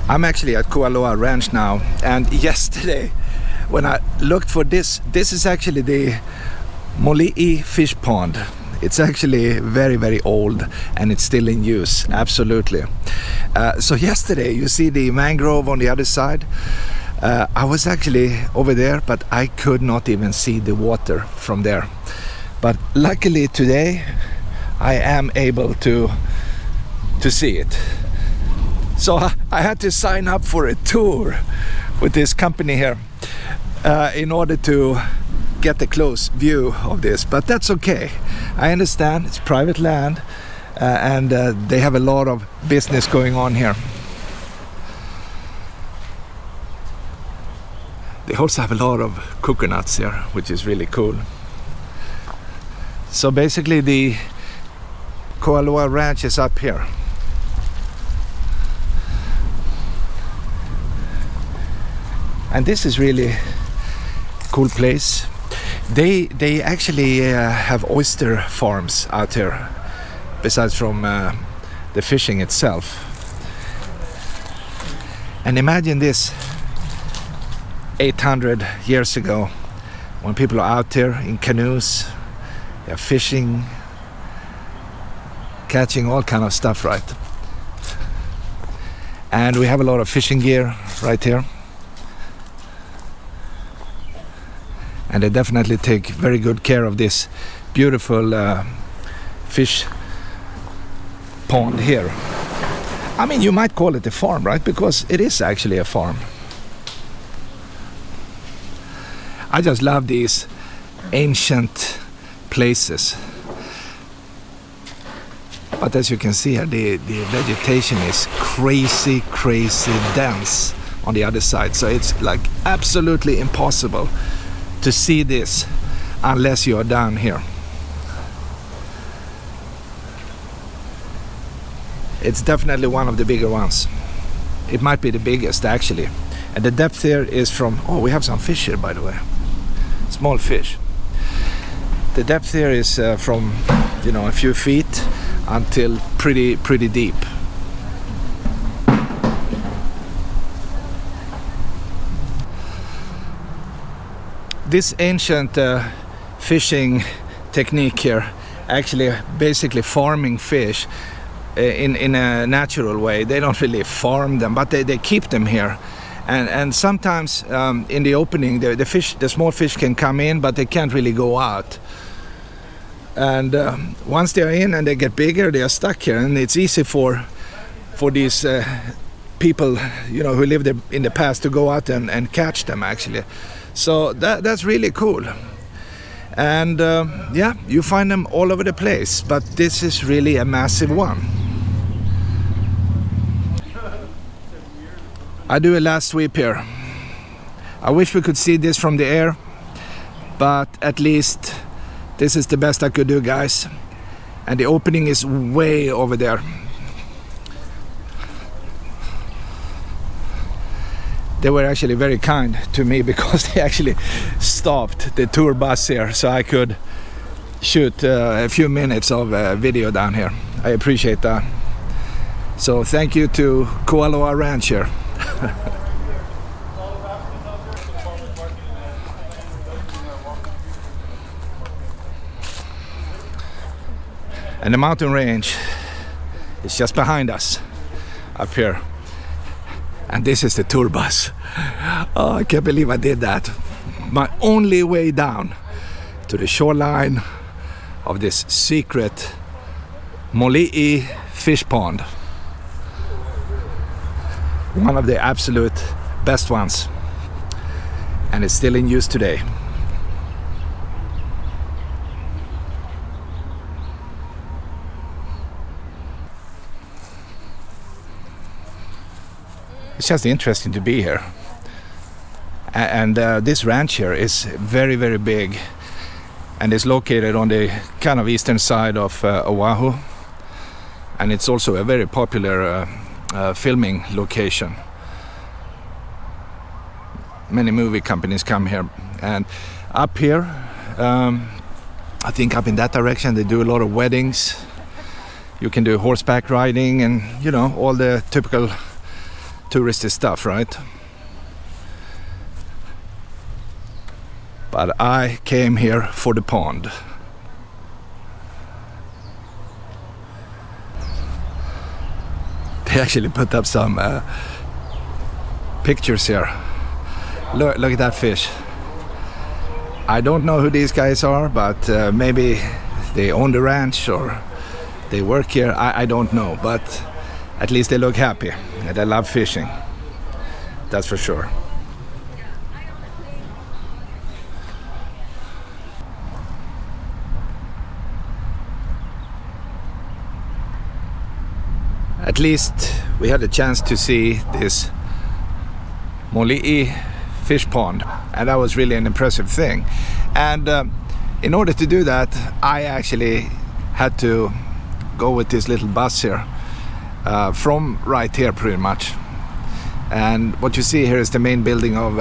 I'm actually at Kualoa Ranch now, and yesterday when I looked for this is actually the Moliʻi Fishpond. It's actually very, very old and it's still in use, absolutely. So yesterday, you see the mangrove on the other side. I was actually over there, but I could not even see the water from there. But luckily today, I am able to see it. So I had to sign up for a tour with this company here in order to get a close view of this, but that's okay. I understand it's private land and they have a lot of business going on here. They also have a lot of coconuts here, which is really cool. So basically the Kualoa Ranch is up here. And this is really a cool place. They actually have oyster farms out here, besides from the fishing itself. And imagine this 800 years ago, when people are out there in canoes, they're fishing, catching all kind of stuff, right? And we have a lot of fishing gear right here. And they definitely take very good care of this beautiful fish pond here. I mean, you might call it a farm, right? Because it is actually a farm. I just love these ancient places. But as you can see here, the vegetation is crazy dense on the other side. So it's like absolutely impossible to see this unless you are down here. It's definitely one of the bigger ones. It might be the biggest actually. And the depth here is from, oh, we have some fish here, by the way. Small fish. The depth here is from, you know, a few feet until pretty deep. This ancient fishing technique here, actually basically farming fish in a natural way. They don't really farm them, but they keep them here. And sometimes in the opening, the small fish can come in, but they can't really go out. And once they're in and they get bigger, they are stuck here, and it's easy for these people, you know, who lived in the past to go out and catch them actually. So that's really cool. And yeah, you find them all over the place, but this is really a massive one. I do a last sweep here. I wish we could see this from the air, but at least this is the best I could do, guys. And the opening is way over there. They were actually very kind to me because they actually stopped the tour bus here so I could shoot a few minutes of video down here. I appreciate that. So thank you to Kualoa Ranch here. And the mountain range is just behind us up here. And this is the tour bus. Oh, I can't believe I did that. My only way down to the shoreline of this secret Moliʻi Fishpond. One of the absolute best ones. And it's still in use today. It's just interesting to be here. And this ranch here is very, very big. And it's located on the kind of eastern side of Oahu. And it's also a very popular filming location. Many movie companies come here. And up here, I think up in that direction, they do a lot of weddings. You can do horseback riding and, you know, all the typical touristy stuff, right? But I came here for the pond. They actually put up some pictures here. Look at that fish. I don't know who these guys are, but maybe they own the ranch or they work here. I don't know, but at least they look happy and they love fishing. That's for sure. At least we had a chance to see this Moliʻi Fishpond, and that was really an impressive thing. And in order to do that, I actually had to go with this little bus here from right here pretty much. And what you see here is the main building of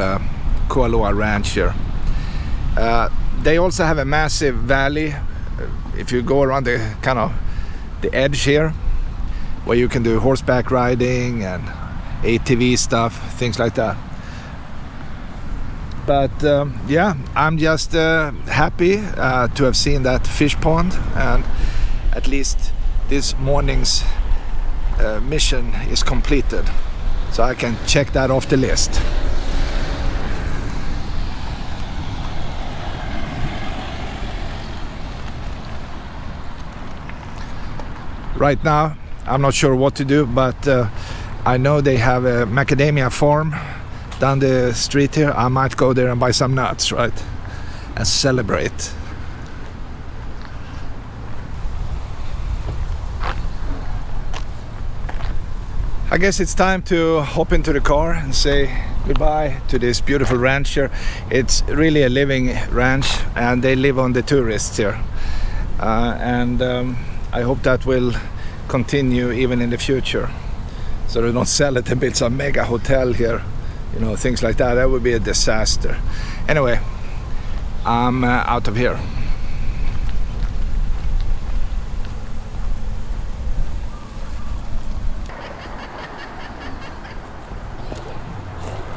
Kualoa Ranch here. They also have a massive valley if you go around the kind of the edge here, where you can do horseback riding and ATV stuff, things like that. But yeah, I'm just happy to have seen that fish pond, and at least this morning's mission is completed, so I can check that off the list. Right now I'm not sure what to do, but I know they have a macadamia farm down the street here. I might go there and buy some nuts, right? And celebrate. I guess it's time to hop into the car and say goodbye to this beautiful ranch here. It's really a living ranch, and they live on the tourists here. I hope that will continue even in the future, so they don't sell it and build some mega hotel here, you know, things like that. That would be a disaster. Anyway, I'm out of here.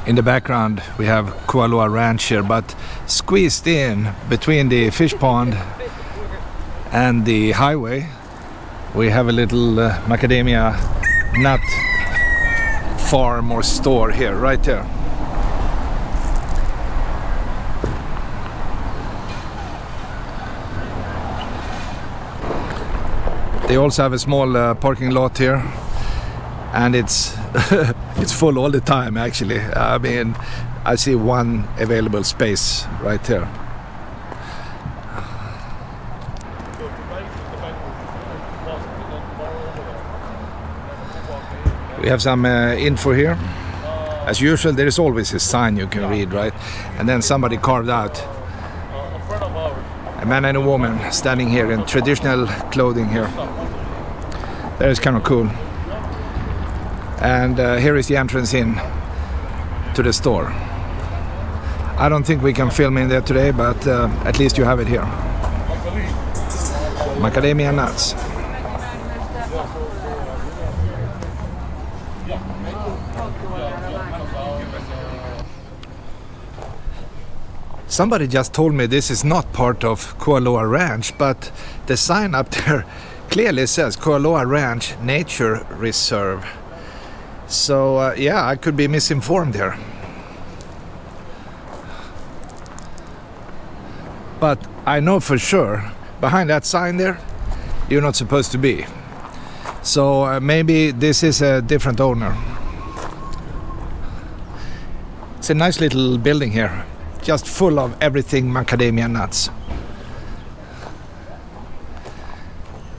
In the background we have Kualoa Ranch here, but squeezed in between the fish pond and the highway we have a little macadamia nut farm or store here, right there. They also have a small parking lot here, and it's it's full all the time actually. I mean, I see one available space right here. We have some info here. As usual, there is always a sign you can read, right? And then somebody carved out a man and a woman standing here in traditional clothing here. That is kind of cool. And here is the entrance in to the store. I don't think we can film in there today, but at least you have it here. Macadamia nuts. Somebody just told me this is not part of Kualoa Ranch, but the sign up there clearly says Kualoa Ranch Nature Reserve. So yeah, I could be misinformed here. But I know for sure, behind that sign there, you're not supposed to be. So maybe this is a different owner. It's a nice little building here, just full of everything macadamia nuts.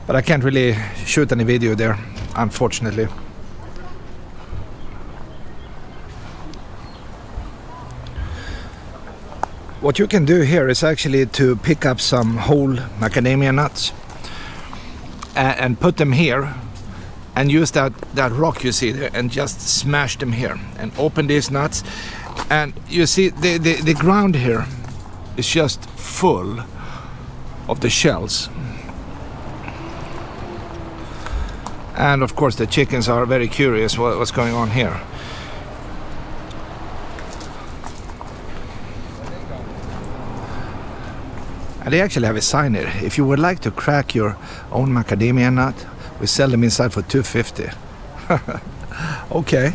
But I can't really shoot any video there, unfortunately. What you can do here is actually to pick up some whole macadamia nuts and put them here, and use that rock you see there and just smash them here and open these nuts. And you see the ground here is just full of the shells. And of course the chickens are very curious what's going on here. They actually have a sign here. If you would like to crack your own macadamia nut, we sell them inside for $2.50. Okay.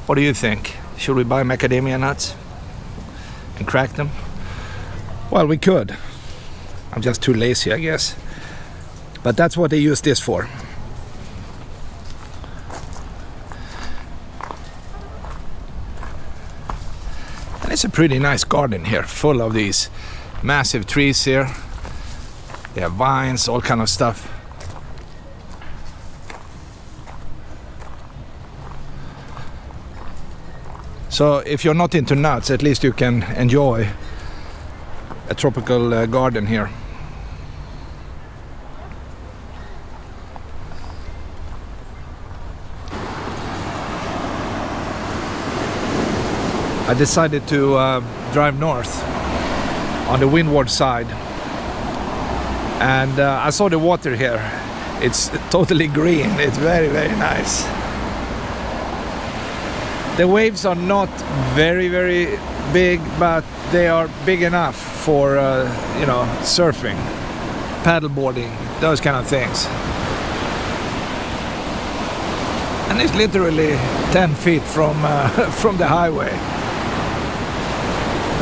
What do you think? Should we buy macadamia nuts and crack them? Well, we could. I'm just too lazy, I guess. But that's what they use this for. And it's a pretty nice garden here, full of these massive trees here. They have vines, all kind of stuff. So if you're not into nuts, at least you can enjoy a tropical garden here. I decided to drive north on the windward side, and I saw the water here. It's totally green. It's very, very nice. The waves are not very, very big, but they are big enough for you know, surfing, paddleboarding, those kind of things. And it's literally 10 feet from from the highway.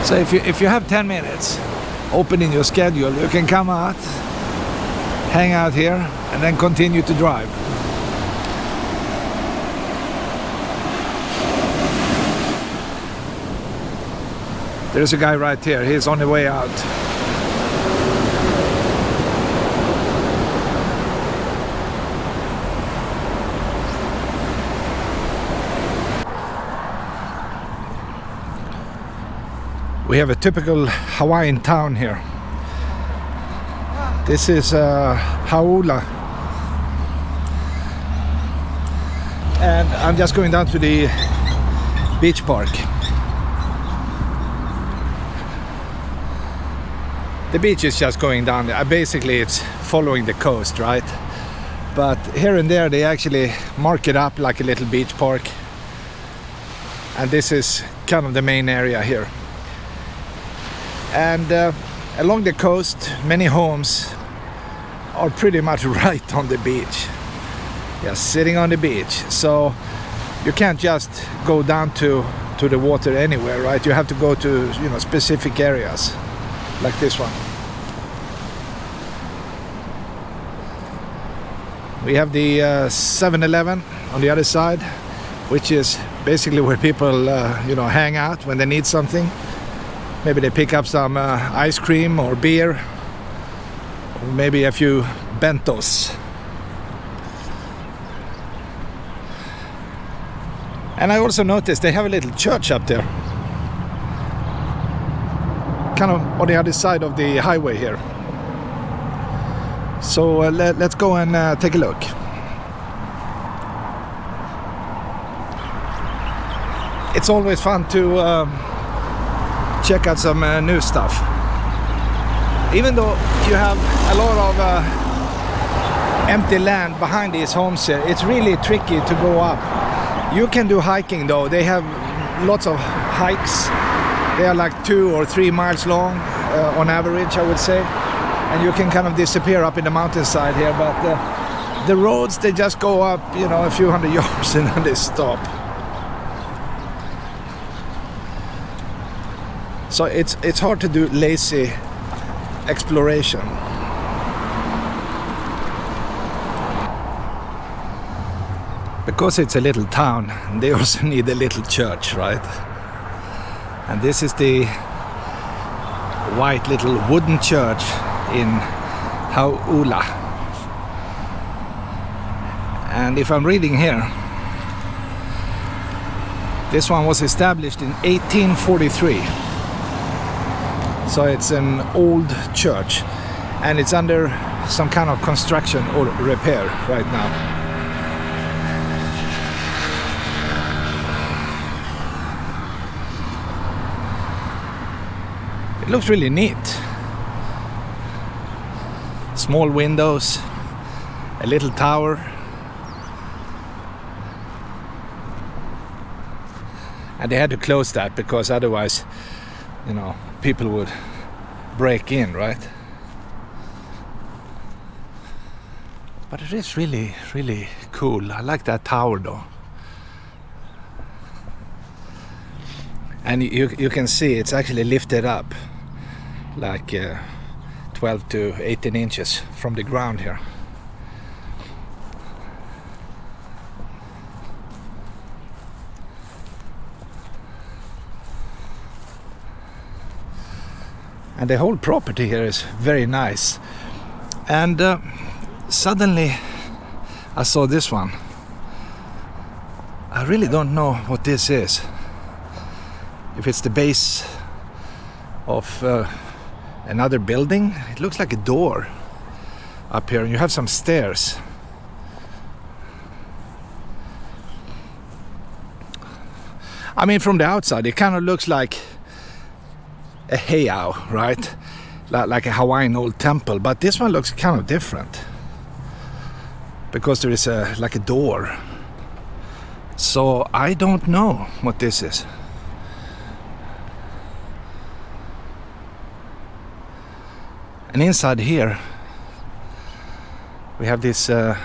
So if you have 10 minutes open in your schedule, you can come out, hang out here, and then continue to drive. There's a guy right here. He's on the way out. We have a typical Hawaiian town here. This is Hauʻula. And I'm just going down to the beach park. The beach is just going down there. Basically, it's following the coast, right? But here and there, they actually mark it up like a little beach park. And this is kind of the main area here. And along the coast, many homes are pretty much right on the beach. Just sitting on the beach. So you can't just go down to the water anywhere, right? You have to go to, you know, specific areas. Like this one. We have the 7-Eleven on the other side, which is basically where people you know, hang out when they need something. Maybe they pick up some ice cream or beer, or maybe a few bentos. And I also noticed they have a little church up there, kind of on the other side of the highway here. So let's go and take a look. It's always fun to check out some new stuff. Even though you have a lot of empty land behind these homes here, it's really tricky to go up. You can do hiking though. They have lots of hikes. They are like 2 or 3 miles long on average, I would say. And you can kind of disappear up in the mountainside here. But the roads, they just go up, you know, a few hundred yards and then they stop. So it's hard to do lazy exploration. Because it's a little town, they also need a little church, right? And this is the white little wooden church in Hauʻula. And if I'm reading here, this one was established in 1843. So it's an old church and it's under some kind of construction or repair right now. It looks really neat. Small windows, a little tower. And they had to close that because otherwise, you know, people would break in, right? But it is really, really cool. I like that tower though. And you can see it's actually lifted up like 12 to 18 inches from the ground here. And the whole property here is very nice. And suddenly I saw this one. I really don't know what this is. If it's the base of another building. It looks like a door up here, and you have some stairs. I mean, from the outside it kind of looks like a heiau, right? Like a Hawaiian old temple, but this one looks kind of different because there is like a door. So I don't know what this is. And inside here we have this or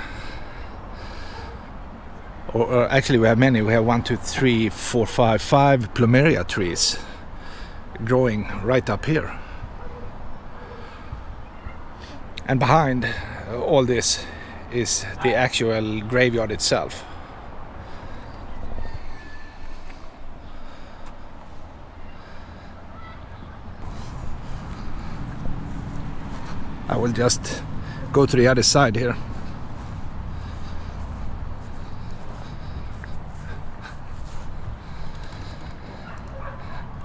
actually we have many. We have 1, 2, 3, 4, 5 plumeria trees growing right up here. And behind all this is the actual graveyard itself. I will just go to the other side here.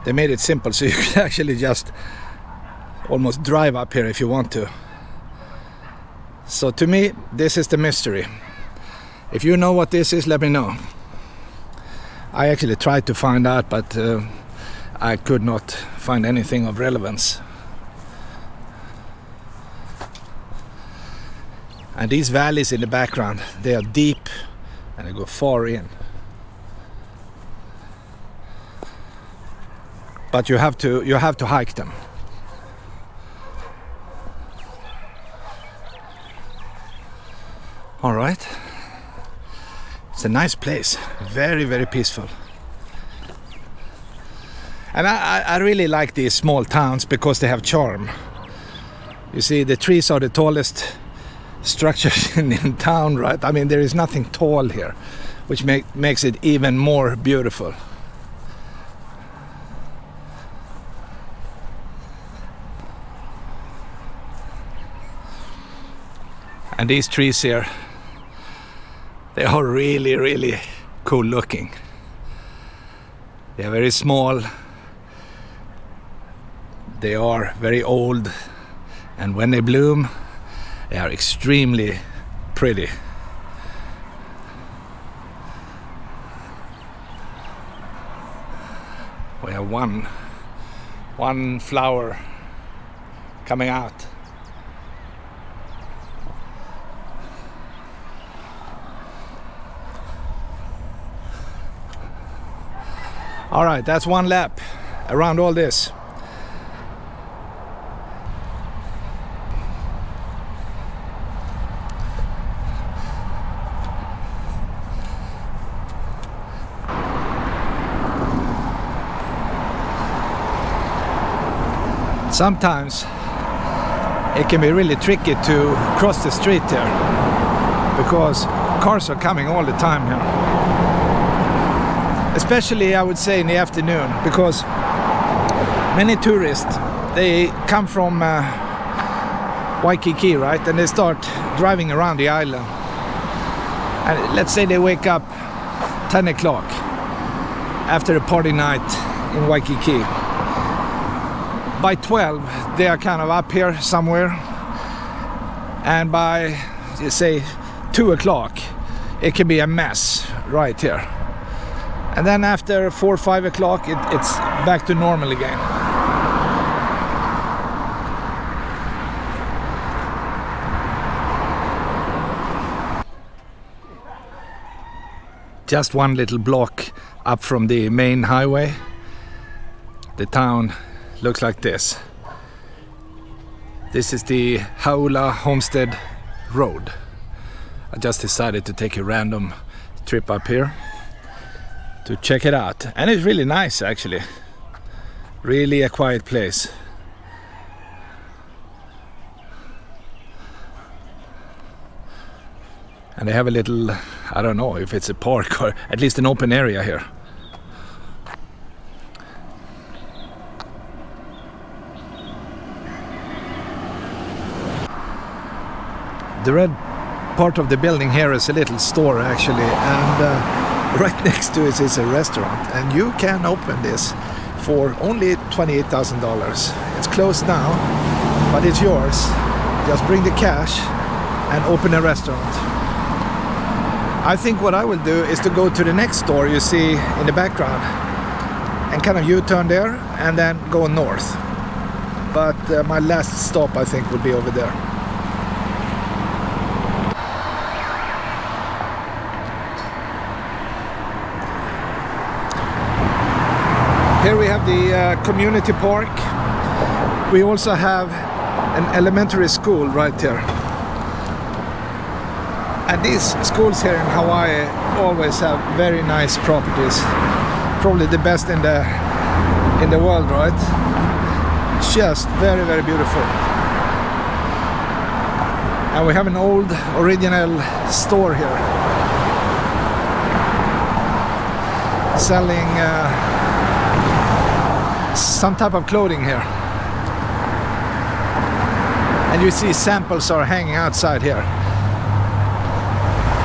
They made it simple, so you can actually just almost drive up here if you want to. So to me, this is the mystery. If you know what this is, let me know. I actually tried to find out, but I could not find anything of relevance. And these valleys in the background, they are deep and they go far in. But you have to hike them. All right. It's a nice place, very, very peaceful. And I really like these small towns because they have charm. You see, the trees are the tallest structures in town, right? I mean, there is nothing tall here, which makes it even more beautiful. And these trees here, they are really, really cool looking. They are very small, they are very old, and when they bloom, they are extremely pretty. We have one flower coming out. All right, that's one lap around all this. Sometimes it can be really tricky to cross the street there because cars are coming all the time here. Especially, I would say, in the afternoon, because many tourists, they come from Waikiki, right? And they start driving around the island. And let's say they wake up 10 o'clock after a party night in Waikiki. By 12, they are kind of up here somewhere. And by, say, 2 o'clock, it can be a mess right here. And then after 4 or 5 o'clock, it's back to normal again. Just one little block up from the main highway, the town looks like this. This is the Hauʻula Homestead Road. I just decided to take a random trip up here to check it out, and it's really nice actually. Really a quiet place. And they have a little, I don't know if it's a park or at least an open area here. The red part of the building here is a little store actually, and right next to it is a restaurant, and you can open this for only $28,000. It's closed now, but it's yours. Just bring the cash and open a restaurant. I think what I will do is to go to the next store you see in the background and kind of U-turn there and then go north. But my last stop I think would be over there. Here we have the community park. We also have an elementary school right here. And these schools here in Hawaii always have very nice properties. Probably the best in the world, right? Just very, very beautiful. And we have an old original store here selling some type of clothing here, and you see samples are hanging outside here.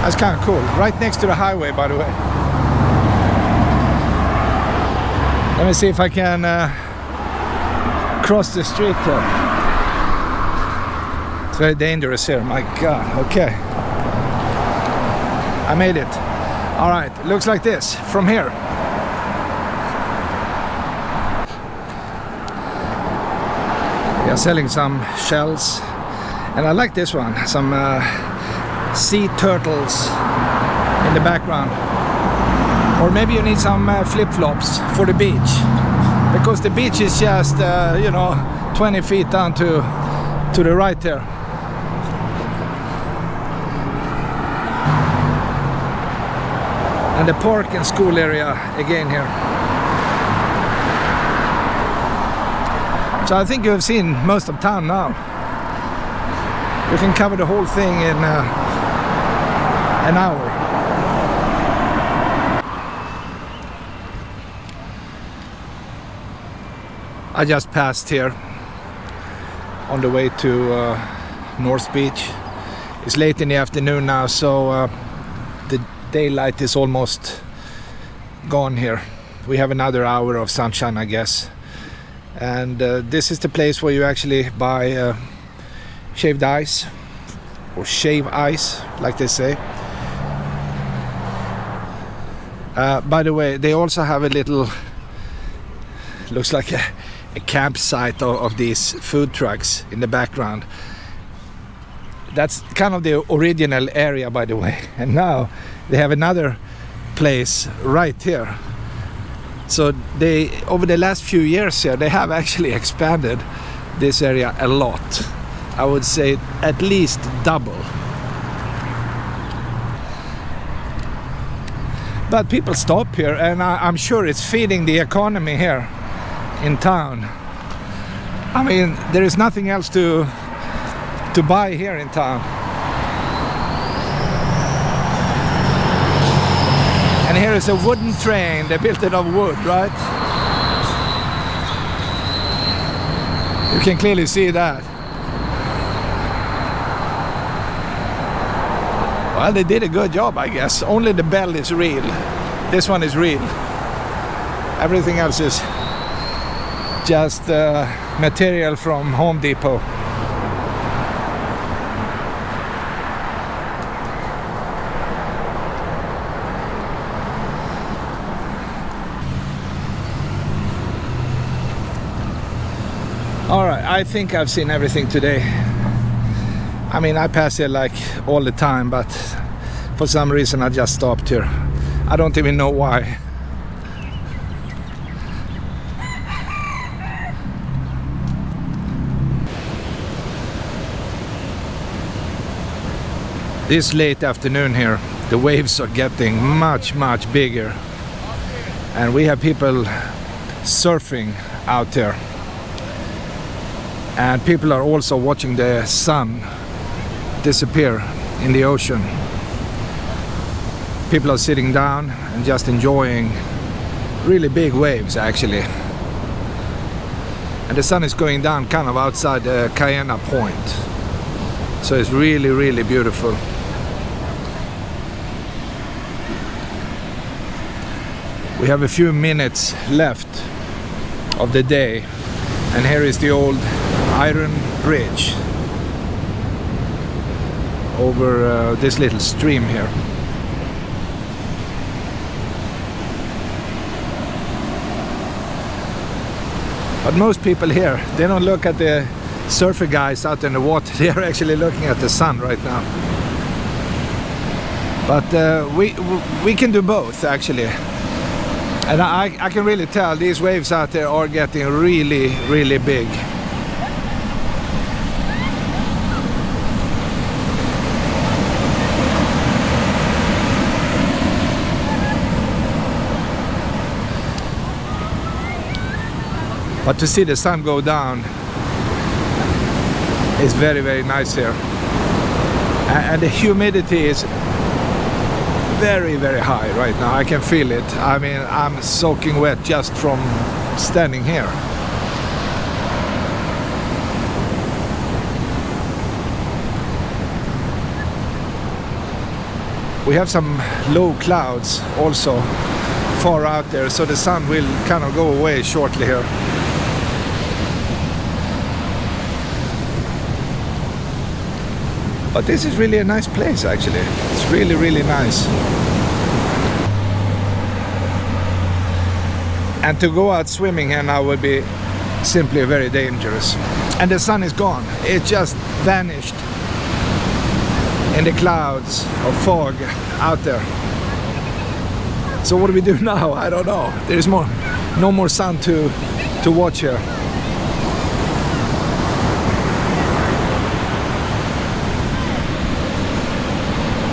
That's kind of cool, right next to the highway, by the way. Let me see if I can cross the street here. It's very dangerous here, my god. Okay, I made it. All right, looks like this from here. Selling some shells, and I like this one, some sea turtles in the background. Or maybe you need some flip-flops for the beach, because the beach is just 20 feet down to the right there. And the park and school area again here. So I think you have seen most of town now. You can cover the whole thing in an hour. I just passed here on the way to North Beach. It's late in the afternoon now, so the daylight is almost gone here. We have another hour of sunshine, I guess. And this is the place where you actually buy shaved ice, or shave ice, like they say. By the way, they also have a little, looks like a campsite of these food trucks in the background. That's kind of the original area, by the way. And now they have another place right here. So they, over the last few years here, they have actually expanded this area a lot. I would say at least double. But people stop here, and I'm sure it's feeding the economy here in town. I mean, there is nothing else to buy here in town. And here is a wooden train. They built it of wood, right? You can clearly see that. Well, they did a good job, I guess. Only the bell is real. This one is real. Everything else is just material from Home Depot. Alright, I think I've seen everything today. I mean, I pass here like all the time, but for some reason I just stopped here. I don't even know why. This late afternoon here, the waves are getting much bigger, and we have people surfing out there, and people are also watching the sun disappear in the ocean. People are sitting down and just enjoying really big waves actually, and the sun is going down kind of outside the Kaena Point, so it's really beautiful. We have a few minutes left of the day, and here is the old iron bridge over this little stream here. But most people here, they don't look at the surfer guys out in the water, they are actually looking at the sun right now. But we can do both actually. And I can really tell these waves out there are getting really big. But to see the sun go down is very nice here. And the humidity is very high right now. I can feel it. I mean, I'm soaking wet just from standing here. We have some low clouds also far out there, so the sun will kind of go away shortly here. But this is really a nice place actually. It's really nice. And to go out swimming here now would be simply very dangerous. And the sun is gone. It just vanished in the clouds of fog out there. So what do we do now? I don't know. There's no more sun to watch here.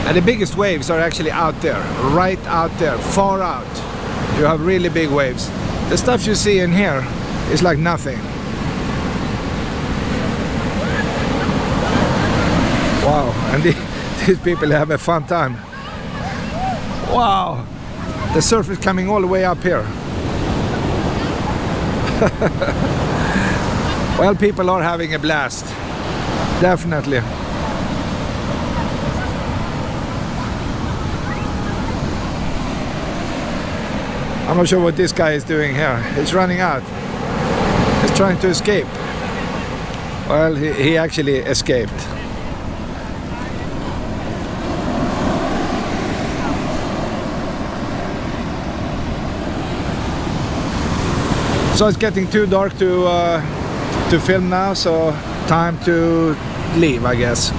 And the biggest waves are actually out there, right out there, far out. You have really big waves. The stuff you see in here is like nothing. Wow, and these people have a fun time. Wow, the surf is coming all the way up here. Well, people are having a blast, definitely. I'm not sure what this guy is doing here. He's running out. He's trying to escape. Well, he actually escaped. So it's getting too dark to film now, so time to leave, I guess.